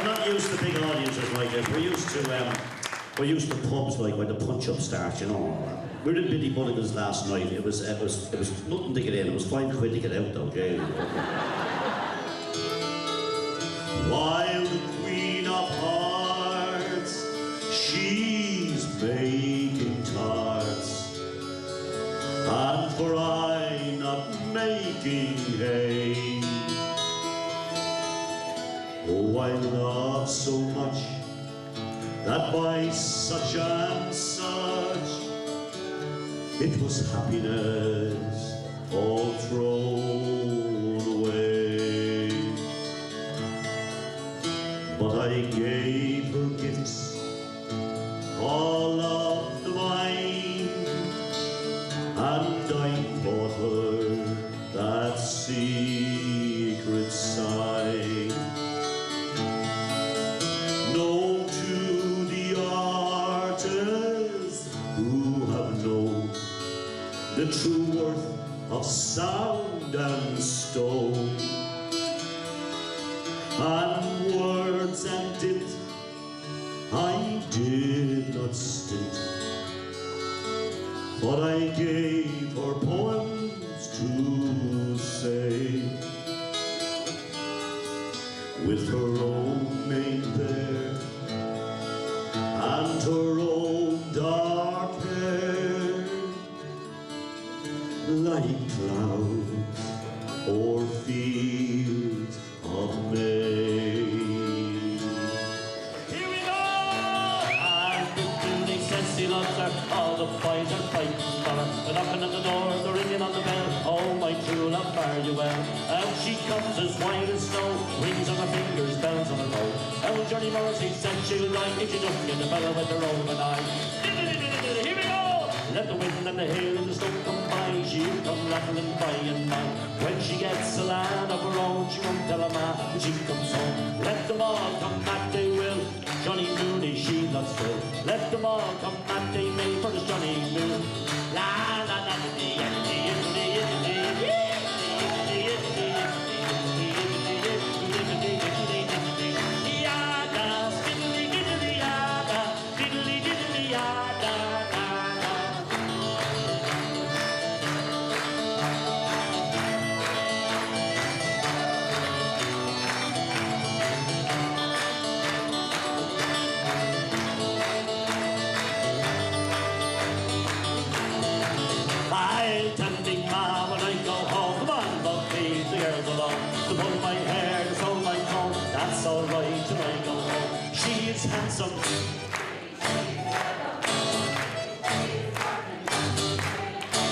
not used to big audiences like this. We're used to pubs like where the punch-up starts, you know. We were in Billy Mulligan's last night. It was nothing to get in. It was £5 to get out, though. Okay? While the Queen of Hearts, she's making tarts, and for I not making hay. Oh, I love so much that by such and such it was happiness all thrown away. But I gave her gifts, all of the mine, and I bought her that secret sign. Known to the artists who have known the true worth of sound and stone, and words and dint I did not stint, but I gave her poems to say. With her own mane there and her own dark hair, like clouds o'er fields of May. Here we go! And the building says he loves her. All the boys are fighting for her. They're knocking at the door, they're ringing on the bell. Oh, my true love, fare you well. Out she comes as white as snow, rings on her fingers, bells on her bow. Oh, Johnny Morrissey said she'll die if she doesn't get the fella with her overnight. Here we go! Let the wind and the hail and the snow come by, she'll come rattling by and by. When she gets a land of her own, she won't tell a man when she comes home. Let them all come back, they will. Johnny Mooney, she loves Phil. Let them all come back, they may, for this Johnny Moon. La la la la to pull my hair, to sew my comb, that's all right till I go home. She is handsome.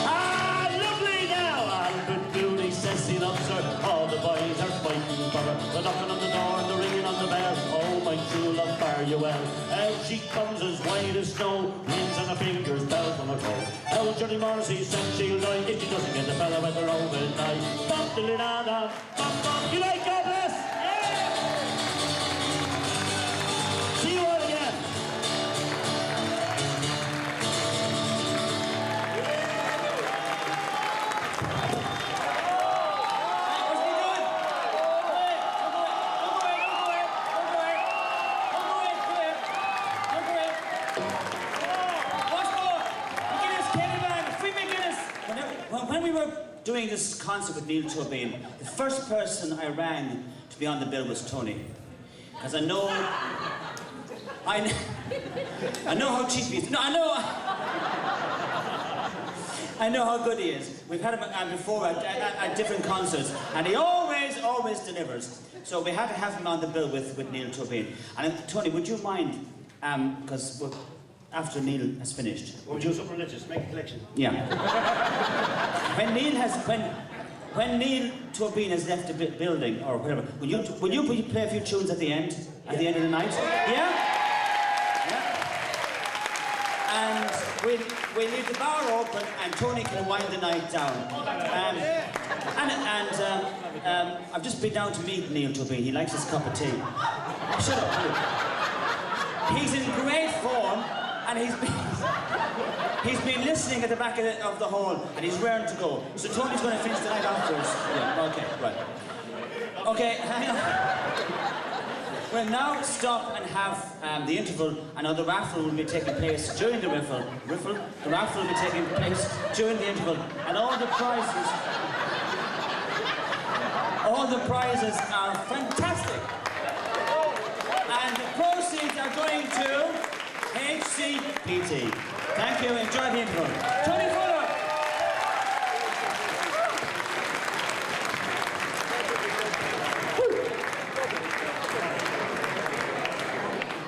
Ah, lovely now! Albert Dooley says he loves her. All the boys are fighting for her. They're knocking on the door, they're ringing on the bell. Oh, my true love, fare you well. Out she comes as white as snow, rings on her fingers, bells on her toe. Oh, Johnny Morrissey said she'll die if she doesn't get the fella with her overnight. Bop, diddly da da. You like God bless? Yeah! See you all again. When we were doing this concert with Niall Toibin, the first person I rang to be on the bill was Tony. Because I know how cheap he is. No, I know how good he is. We've had him before at different concerts, and he always delivers. So we had to have him on the bill with Niall Toibin. And Tony, would you mind, because after Niall has finished. Or would you do something religious? Make a collection. Yeah. When Niall Toibin has left the building or whatever, will you play a few tunes at the end of the night? Yeah. And we'll leave the bar open, and Tony can wind the night down. I've just been down to meet Niall Toibin. He likes his cup of tea. Shut up, you. He's in great form. And he's been listening at the back of the hall, and he's raring to go. So Tony's going to finish the night afterwards. Yeah, okay, right. Okay, hang on. We'll now stop and have the interval, and the raffle will be taking place during the raffle. The raffle will be taking place during the interval, and all the prizes are fantastic. And the proceeds are going to HCPT. Thank you. Enjoy the interval. Tony Fuller.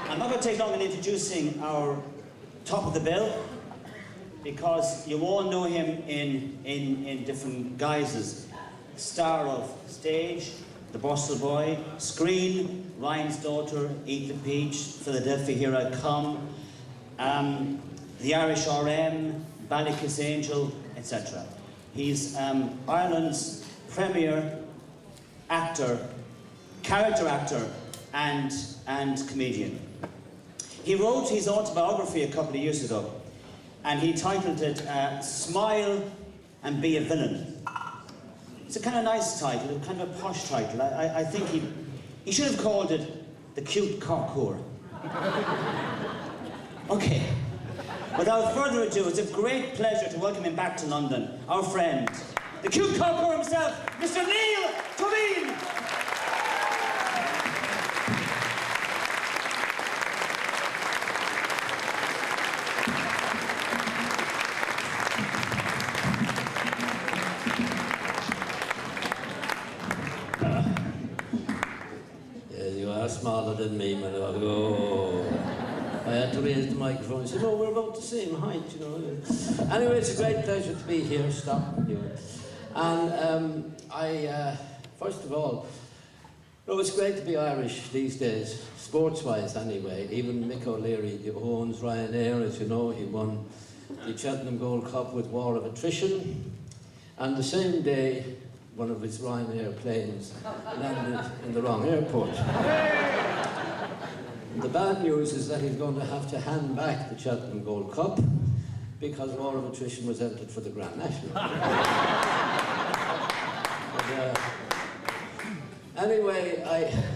I'm not going to take long in introducing our top of the bill, because you all know him in different guises. Star of stage, the Boston Boy, screen, Ryan's Daughter, Eat the Peach, Philadelphia Here I Come, the Irish RM, Ballykiss Angel, etc. He's Ireland's premier actor, character actor, and comedian. He wrote his autobiography a couple of years ago, and he titled it Smile and Be a Villain. It's a kind of nice title, kind of a posh title. I think he should have called it The Cute Cock-Whore. Okay, without further ado, it's a great pleasure to welcome him back to London, our friend, the cute cock-whore himself, Mr. Niall Toibin. Smaller than me, my lord. Oh. I had to raise the microphone and say, "Oh, we're about the same height, you know." Anyway, it's a great pleasure to be here. Stop. And first of all, it's great to be Irish these days, sports-wise anyway. Even Mick O'Leary, who owns Ryanair, as you know, he won the Cheltenham Gold Cup with War of Attrition. And the same day, one of his Ryanair planes landed in the wrong airport. And the bad news is that he's going to have to hand back the Cheltenham Gold Cup because War of Attrition was entered for the Grand National. Anyway,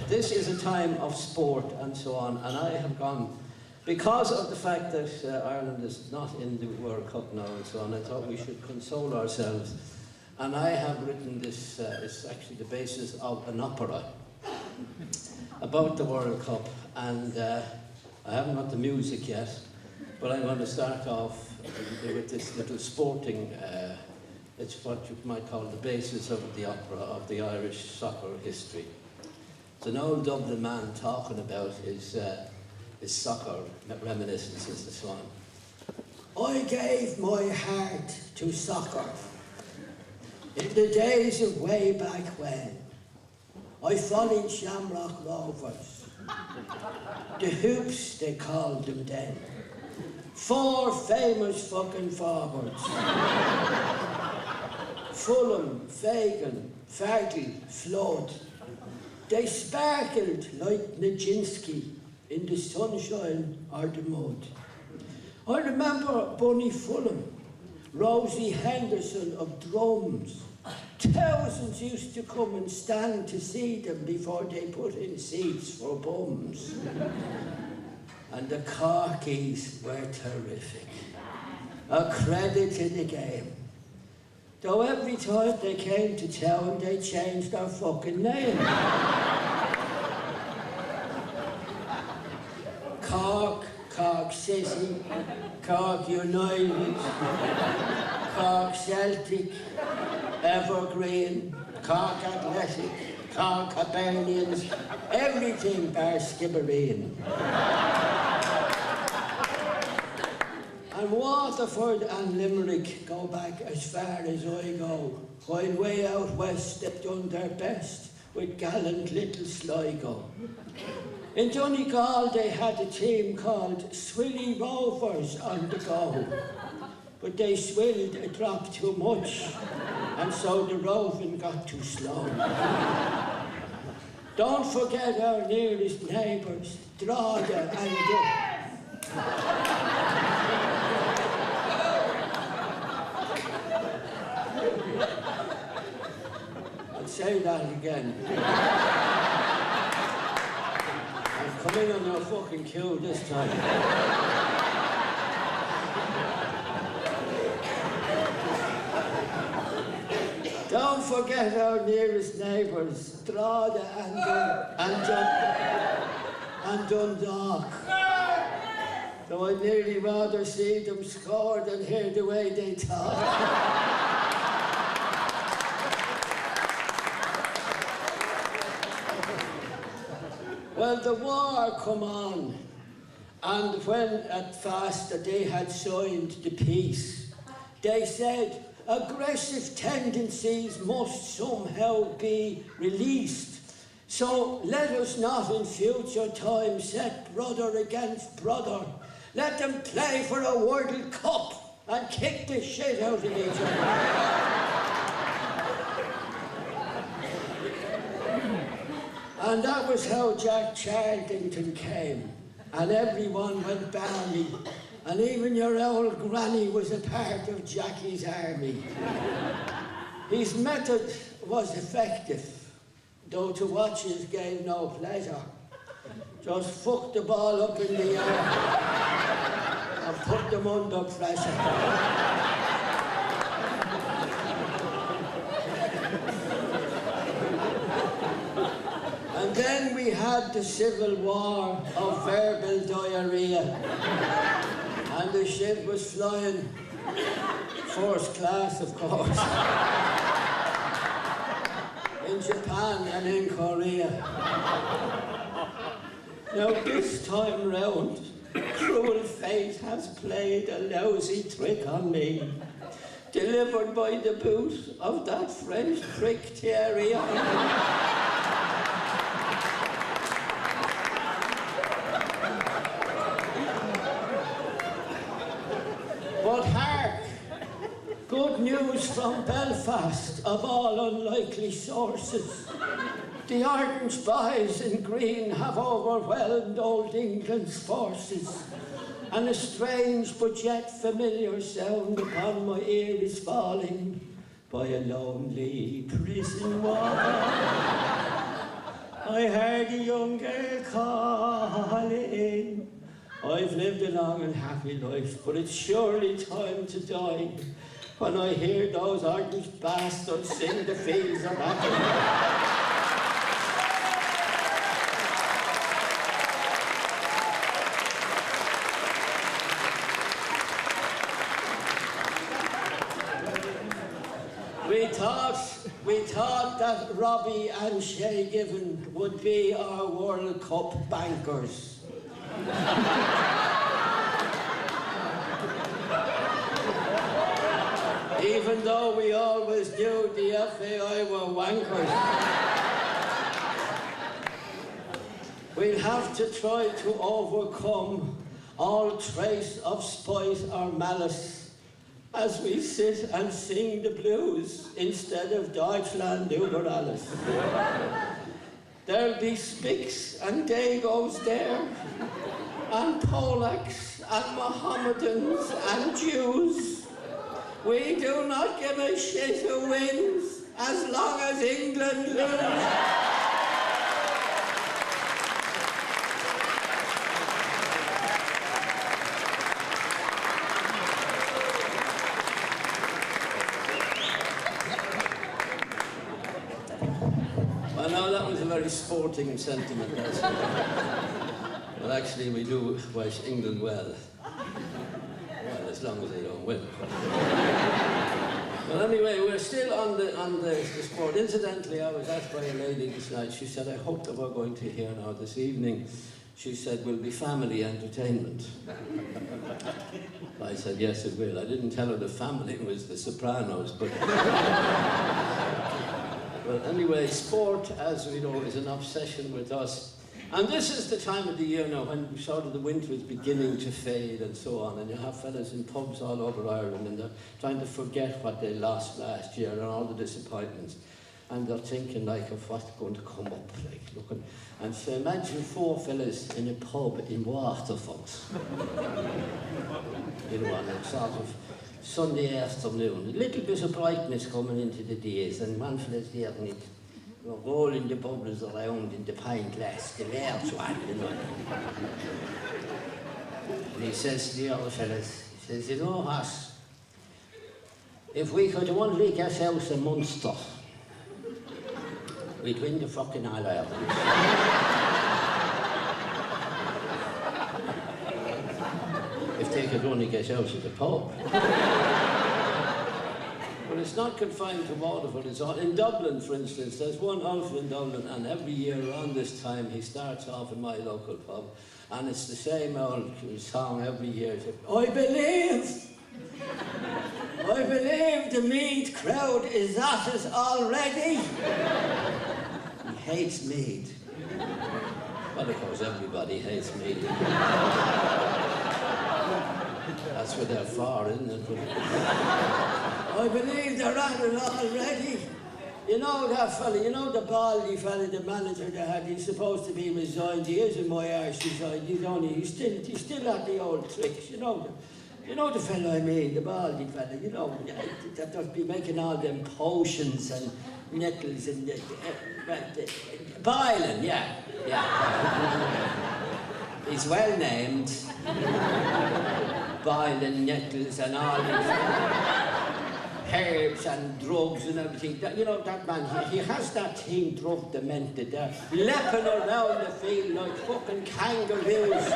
this is a time of sport and so on, and I have gone, because of the fact that Ireland is not in the World Cup now and so on, I thought we should console ourselves. And I have written this, it's actually the basis of an opera about the World Cup. And I haven't got the music yet, but I'm going to start off with this little sporting, it's what you might call the basis of the opera of the Irish soccer history. It's an old Dublin man talking about his soccer reminiscences and so on. I gave my heart to soccer in the days of way back when. I followed Shamrock Rovers. The Hoops, they called them then. 4 famous fucking forwards. Fulham, Fagan, Fardy, Flood. They sparkled like Nijinsky in the sunshine or the mud. I remember Bunny Fulham, Rosie Henderson of drums. Thousands used to come and stand to see them before they put in seats for bums. And the Corkies were terrific. A credit to the game. Though every time they came to town, they changed their fucking name. Cork, Cork City, Cork United, Cork Celtic, Evergreen, Cork Athletic, Cork Hibernians, everything bar Skibbereen. And Waterford and Limerick go back as far as I go, while way out west they've done their best with gallant little Sligo. In Donegal they had a team called Swilly Rovers on the go, but they swilled a drop too much, and so the roving got too slow. Don't forget our nearest neighbours, Drogheda and I'll say that again. come in on your fucking cue this time. Don't forget our nearest neighbours, Drogheda and Dundalk. Though I'd nearly rather see them score than hear the way they talk. Well, the war come on, and when at fast that they had signed the peace, they said aggressive tendencies must somehow be released. So let us not in future time set brother against brother. Let them play for a World Cup and kick the shit out of each other. And that was how Jack Charlton came. And everyone went balmy. And even your old granny was a part of Jackie's army. His method was effective, though to watch his gave no pleasure. Just fuck the ball up in the air and put them under pressure. And then we had the civil war of verbal diarrhea. And the ship was flying first class, of course, in Japan and in Korea. Now this time round, cruel fate has played a lousy trick on me, delivered by the boot of that French prick Thierry. But hark, good news from Belfast of all unlikely sources. The Orange boys in green have overwhelmed Old England's forces, and a strange but yet familiar sound upon my ear is falling by a lonely prison wall. I heard a young girl calling. I've lived a long and happy life, but it's surely time to die when I hear those ardent bastards sing the fields of battle. We thought that Robbie and Shay Given would be our World Cup bankers. Even though we always knew the FAI were wankers. We'll have to try to overcome all trace of spite or malice as we sit and sing the blues instead of Deutschland über alles. There'll be Spicks and Dagos there, and Polacks and Mohammedans and Jews. We do not give a shit who wins as long as England loses. Very sporting sentiment, that's well, actually, we do wish England well. Well, as long as they don't win. Well, anyway, we're still on the sport. Incidentally, I was asked by a lady this night. She said, I hope that we're going to hear now this evening. She said, will be family entertainment. I said, yes, it will. I didn't tell her the family was the Sopranos, but... Well, anyway, sport, as we know, is an obsession with us. And this is the time of the year now when sort of the winter is beginning to fade and so on, and you have fellas in pubs all over Ireland and they're trying to forget what they lost last year and all the disappointments. And they're thinking like of what's going to come up, like looking. And so imagine 4 fellas in a pub in Waterford. You know, on a sort of Sunday afternoon, a little bit of brightness coming into the days, and one fella's there and you know, rolling the bubbles around in the pint glass, the large one, you know. And he says to the other fellas, he says, you know what? If we could only get out of Munster, we'd win the fucking All-Ireland. If they could only get out of the pub. But it's not confined to Waterford, it's all. In Dublin, for instance, there's one Ulf in Dublin, and every year around this time he starts off in my local pub, and it's the same old song every year. It's like, I believe the Meath crowd is at us already. He hates Meath. Well, of course, everybody hates Meath. That's what they're for, isn't it? I believe they're at it already. You know that fella, you know the baldy fella, the manager they had, he's supposed to be resigned. He isn't my arse resigned. He's still at the old tricks, you know. You know the fella I mean, the baldy fella, you know, that does be making all them potions and nettles and Bylan, yeah. He's well named. Bylan, nettles and all these herbs and drugs and everything. You know, that man, he has that thing drug demented there, lapping around the field like fucking kangaroos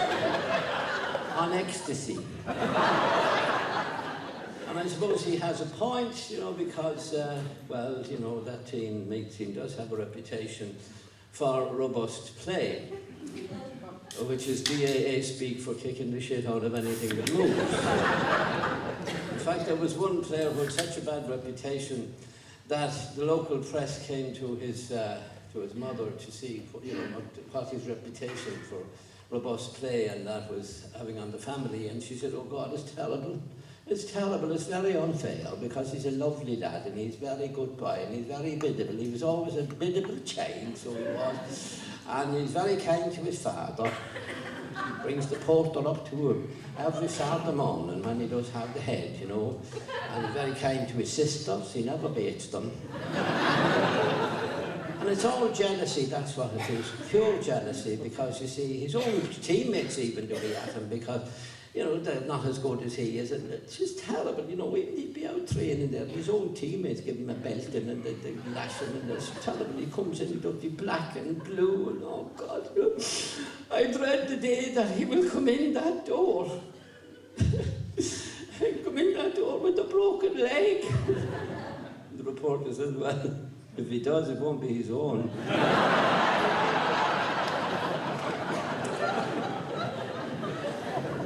on ecstasy. And I suppose he has a point, you know, because, well, you know, that team, Meath team, does have a reputation for robust play, which is BAA speak for kicking the shit out of anything that moves. In fact, there was one player who had such a bad reputation that the local press came to his mother to see, you know, what his reputation for robust play and that was having on the family, and she said, oh God, it's terrible. It's terrible, it's very unfair, because he's a lovely lad and he's very good boy and he's very biddable. He was always a biddable child, so he was. And he's very kind to his father. He brings the porter up to him every Saturday morning when he does have the head, you know. And he's very kind to his sisters, he never baits them. And it's all jealousy, that's what it is, pure jealousy, because you see, his own teammates even do it at him, because, you know, they're not as good as he is, and it's just terrible, you know, he'd be out training there, his own teammates give him a belting and they lash him, and it's terrible, he comes in, he does the black and blue, and oh God, you know, I dread the day that he will come in that door. Come in that door with a broken leg. And the reporter said, well, if he does, it won't be his own.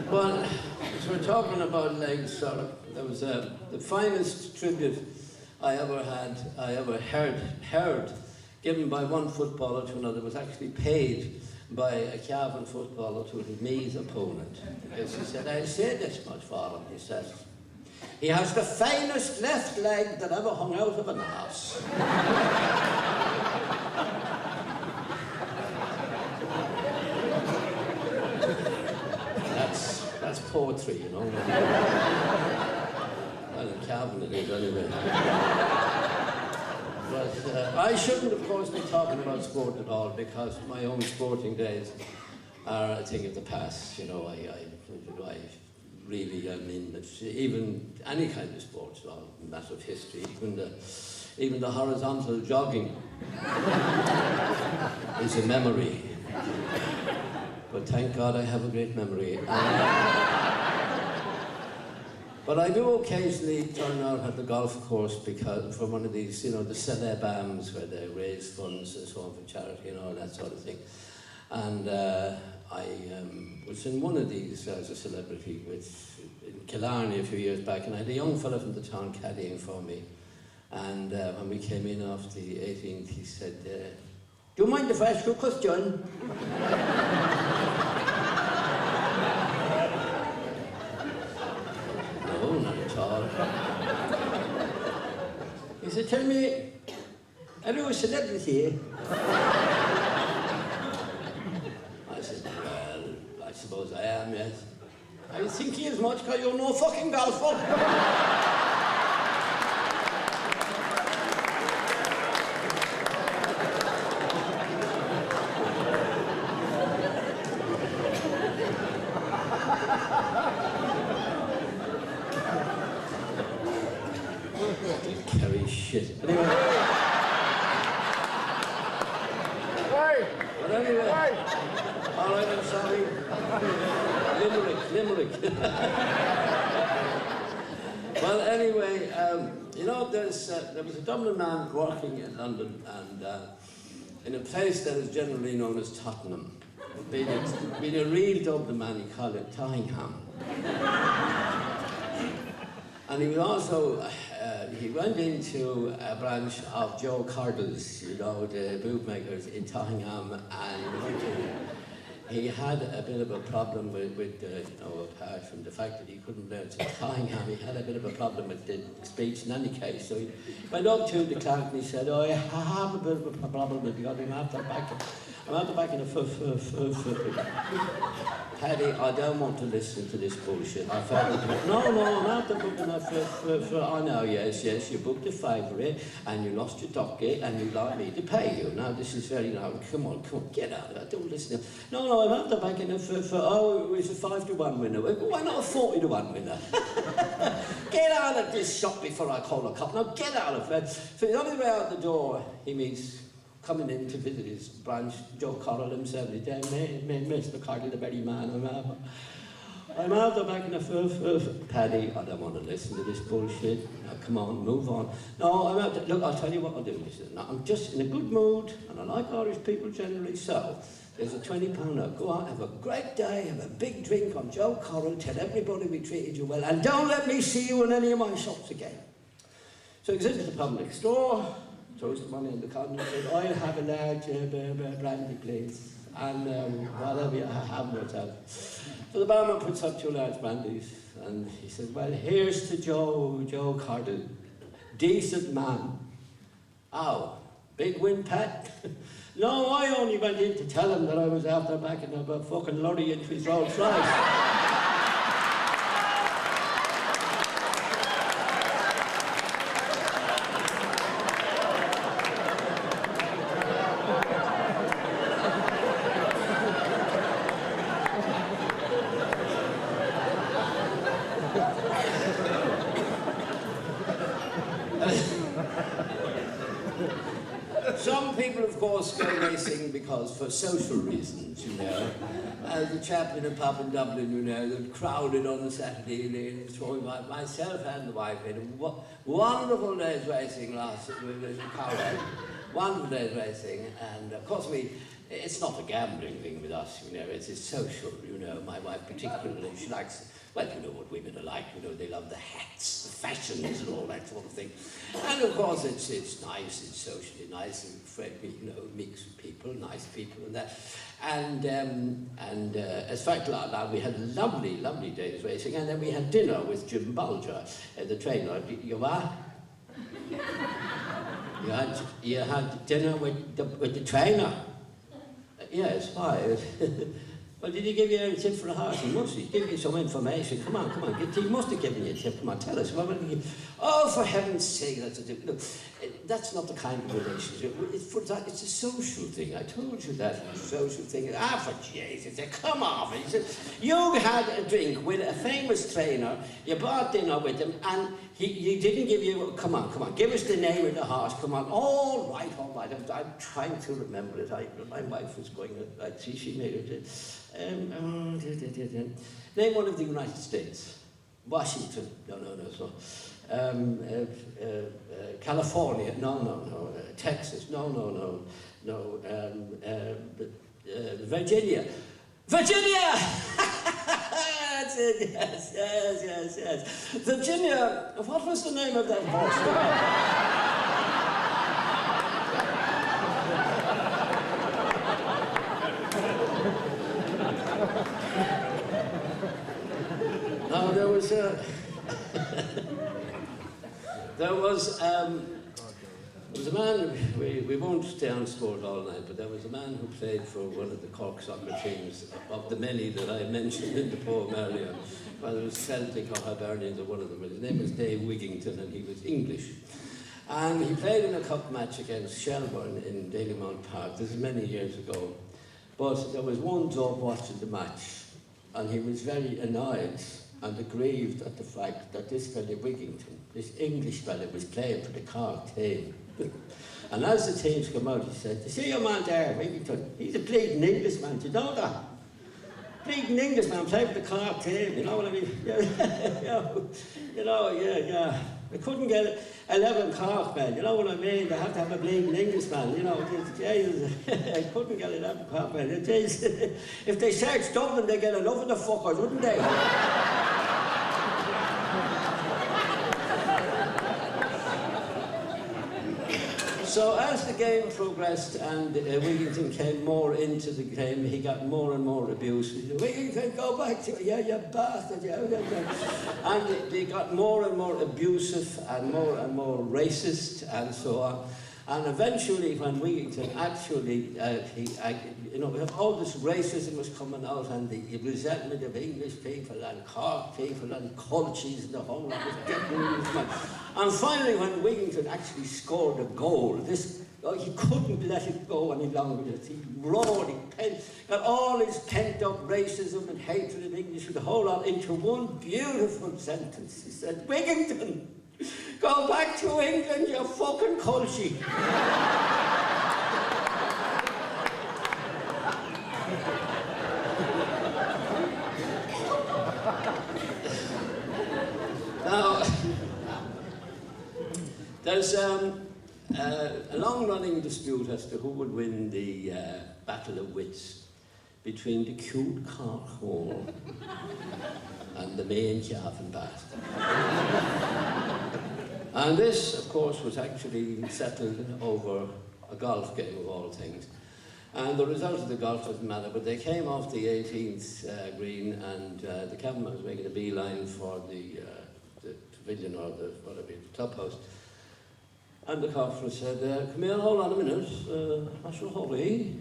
Well, as we're talking about legs, there was the finest tribute I ever heard, given by one footballer to another, was actually paid by a Cavan footballer to his Meath opponent. Because he said, I'll say this much for him, he says. He has the finest left leg that ever hung out of an arse. That's poetry, you know. Well, in Cavan it is anyway. But I shouldn't, of course, be talking about sport at all, because my own sporting days are a thing of the past. You know, I really, I mean, even any kind of sports, well, massive history, even the horizontal jogging is a memory. But thank God I have a great memory. But I do occasionally turn out at the golf course because for one of these, you know, the celebams where they raise funds and so on for charity and all that sort of thing. And I was in one of these as a celebrity in Killarney a few years back, and I had a young fella from the town caddying for me. And when we came in off the 18th, he said, do you mind if I ask you a question? No, not at all. He said, tell me, are you a celebrity? I said, well, I suppose I am, yes. I think he is much, because you're no fucking golfer. But anyway, all right, I'm sorry. Limerick. Well, anyway, you know, there was a Dublin man working in London, and in a place that is generally known as Tottenham. Being a real Dublin man, he called it Tottingham. And he was also, he went into a branch of Joe Cardle's, you know, the bootmakers in Tottingham, and he had a bit of a problem with you know, apart from the fact that he couldn't learn to Tottingham, he had a bit of a problem with the speech in any case. So he went up to the clerk and he said, oh, I have a bit of a problem with you, I'm out the back in a Paddy, I don't want to listen to this bullshit. I felt no, I'm out the book and I know, yes, you booked a favourite and you lost your docket and you'd like me to pay you. Now this is very, come on, get out of it, don't listen to it. No, I'm out the back in it oh, it was a 5-to-1 winner. Why not a 40-to-1 winner? Get out of this shop before I call a cop. Now get out of it. So the only way out the door, he meets coming in to visit his branch, Joe Correll himself. He said, Mr. Cardle, the very man, I'm out the back in the Paddy, I don't want to listen to this bullshit. Now, come on, move on. No, I'm out to, look, I'll tell you what I'll do. He said, no, I'm just in a good mood, and I like Irish people generally, so there's a £20 note. Go out, have a great day, have a big drink on Joe Correll, tell everybody we treated you well, and don't let me see you in any of my shops again. So he goes into the public store, throws the money in the cotton and said, I'll have a large brandy, please, and whatever you have yourself. So the barman puts up 2 large brandies, and he says, well, here's to Joe Cardle, decent man. Oh, big win, Pat? No, I only went in to tell him that I was out there backing up a fucking lorry into his Rolls Royce. Some people, of course, go racing because for social reasons, you know. As a chap in a pub in Dublin, you know, that crowded on the Saturday evening, throwing myself and the wife in a wonderful day's racing last with Coward. Wonderful day's racing, and of course it's not a gambling thing with us, you know, it's social, you know. My wife particularly, she likes, well, you know what women are like, you know, they love the hats, the fashions and all that sort of thing. And of course it's nice, it's socially nice and friendly, you know, mix with people, nice people and that. And as fact like that, we had a lovely, lovely day's racing, and then we had dinner with Jim Bulger, the trainer. You what? You had dinner with the trainer? Yes, why? Well, did he give you a tip for a horse? He must have given you some information. Come on, he must have given you a tip. Come on, tell us. Oh, for heaven's sake, that's a tip. Look, that's not the kind of relationship. It's a social thing. I told you that. It's a social thing. Ah, for Jesus, come off. He said, you had a drink with a famous trainer, you bought dinner with him, and he didn't give you, come on, give us the name of the horse, come on. All right. I'm trying to remember it. My wife was going, I see she made it. Name one of the United States. Washington. No. California. No. Texas. No. Virginia. That's it. Yes. Virginia. What was the name of that horse? Now there was a man, we won't stay on sport all night, but there was a man who played for one of the Cork soccer teams, of the many that I mentioned in the poem earlier, whether it was Celtic or Hibernians or one of them. His name was Dave Wigington, and he was English. And he played in a cup match against Shelbourne in Dalymount Park. This is many years ago. But there was one dog watching the match, and he was very annoyed and aggrieved at the fact that this fellow Wigington, this English fellow, was playing for the Cork team. And as the teams come out, he said, "You see your man there, Wigington? He's a bleeding Englishman, do you know that? Bleeding Englishman, played with the Cork team, you know what I mean?" Yeah. They couldn't get 11 Cork men, you know what I mean? They have to have a bleeding Englishman, you know. I couldn't get 11 Cork men. If they searched Dublin, they'd get enough of the fuckers, wouldn't they? So as the game progressed and Wigington came more into the game, he got more and more abuse. He said, "Wigington, go back to it, yeah, you bastard, yeah." And they got more and more abusive and more racist and so on. And eventually, when Wigington actually, all this racism was coming out, and the resentment of English people and Cork people and cultures and the whole lot was getting really mad. And finally, when Wigington actually scored a goal, he couldn't let it go any longer. He roared, got all his pent-up racism and hatred of English and the whole lot into one beautiful sentence. He said, "Wigington, go back to England, you fucking culture." Now, there's a long-running dispute as to who would win the Battle of Wits between the cute Cork hole and the main Javan bastard. And this, of course, was actually settled over a golf game of all things. And the result of the golf doesn't matter, but they came off the 18th green, and the cameraman was making a beeline for the pavilion or the clubhouse. And the corporal said, "Come here, hold on a minute, what's your hurry?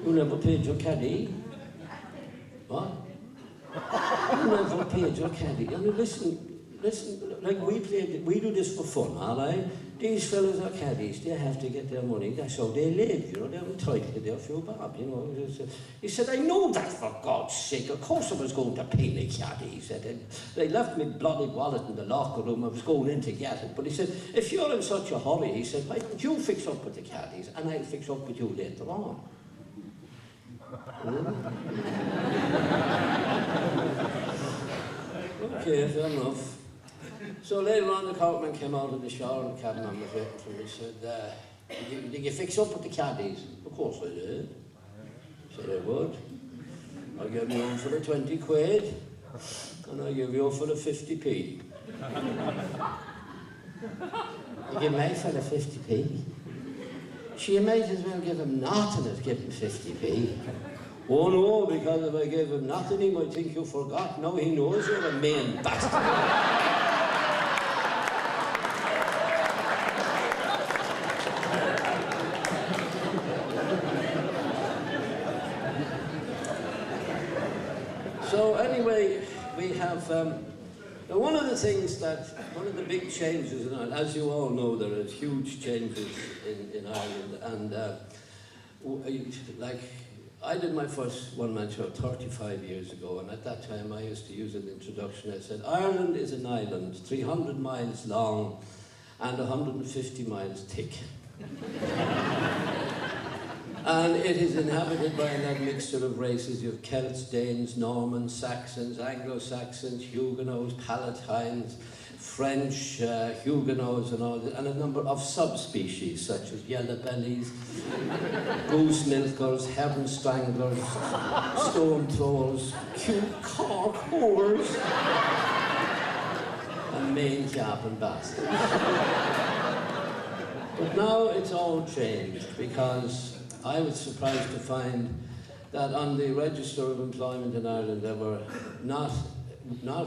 You never paid your caddy." "What? You never paid your caddy." I mean, listen, like we do this for fun, all right? These fellas are caddies, they have to get their money, that's how they live, you know, they're entitled to their few bob, you know. He said, "I know that, for God's sake, of course I was going to pay my caddy," he said. "They left me bloody wallet in the locker room, I was going in to get it." But he said, "If you're in such a hurry," he said, "why don't you fix up with the caddies, and I'll fix up with you later on." Okay, fair enough. So later on, the corkman came out of the shower and the cabman was waiting for me. He said, did you fix up with the caddies?" "Of course I did." Said I would. "I gave you one for the 20 quid, and I give you for the 50p. "You give me for the 50p? So you might as well give him nothing as give him 50p. "Oh no, because if I gave him nothing, he might think you forgot. Now he knows you're a mean bastard." So anyway, we have, now one of the big changes, and as you all know, there is huge changes in Ireland, and I did my first one-man show 35 years ago, and at that time I used to use an introduction. I said, "Ireland is an island, 300 miles long and 150 miles thick." And it is inhabited by an admixture of races. You have Celts, Danes, Normans, Saxons, Anglo-Saxons, Huguenots, Palatines, French, Huguenots and all that, and a number of subspecies such as yellow bellies, goose milkers, heaven stranglers, stone throwers, cute Cork whores, and main Javan bastards. But now it's all changed, because I was surprised to find that on the Register of Employment in Ireland there were not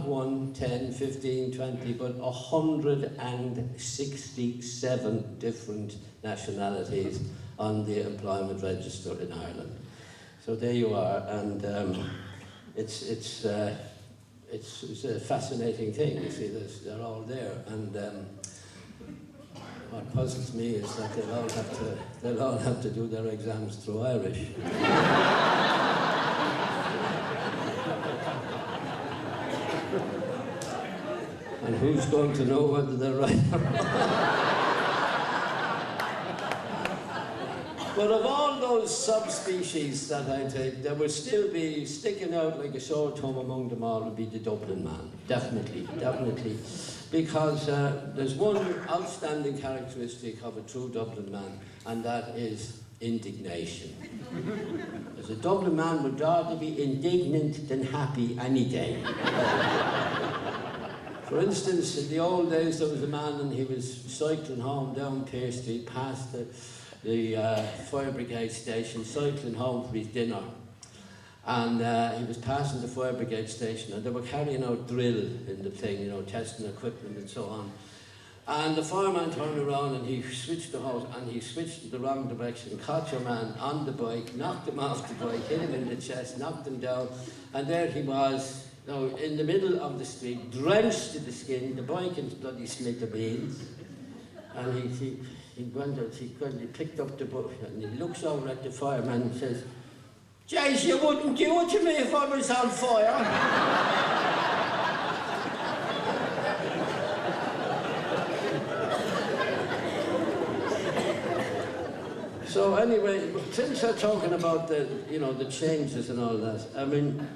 1, 10, 15, 20, but 167 different nationalities on the employment register in Ireland. So there you are, and it's a fascinating thing. You see, they're all there, and what puzzles me is that they'll all have to do their exams through Irish. And who's going to know whether they're right or wrong? But of all those subspecies that I take, there would still be sticking out like a sore thumb among them all would be the Dublin man. Definitely, definitely. Because there's one outstanding characteristic of a true Dublin man, and that is indignation. As a Dublin man would rather be indignant than happy any day. For instance, in the old days, there was a man and he was cycling home down Pearse Street past the fire brigade station, cycling home for his dinner. And he was passing the fire brigade station and they were carrying out drill in the thing, you know, testing equipment and so on. And the fireman turned around and he switched the hose and he switched in the wrong direction, caught your man on the bike, knocked him off the bike, hit him in the chest, knocked him down, and there he was, you know, in the middle of the street, drenched to the skin, the bike in bloody smithereens. And he picked up the book and he looks over at the fireman and says, "Jace, you wouldn't do it to me if I was on fire." So anyway, since I'm talking about the, you know, the changes and all that, I mean,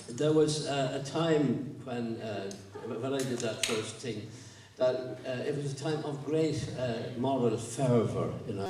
there was a time when I did that first thing, that it was a time of great moral fervour, you know.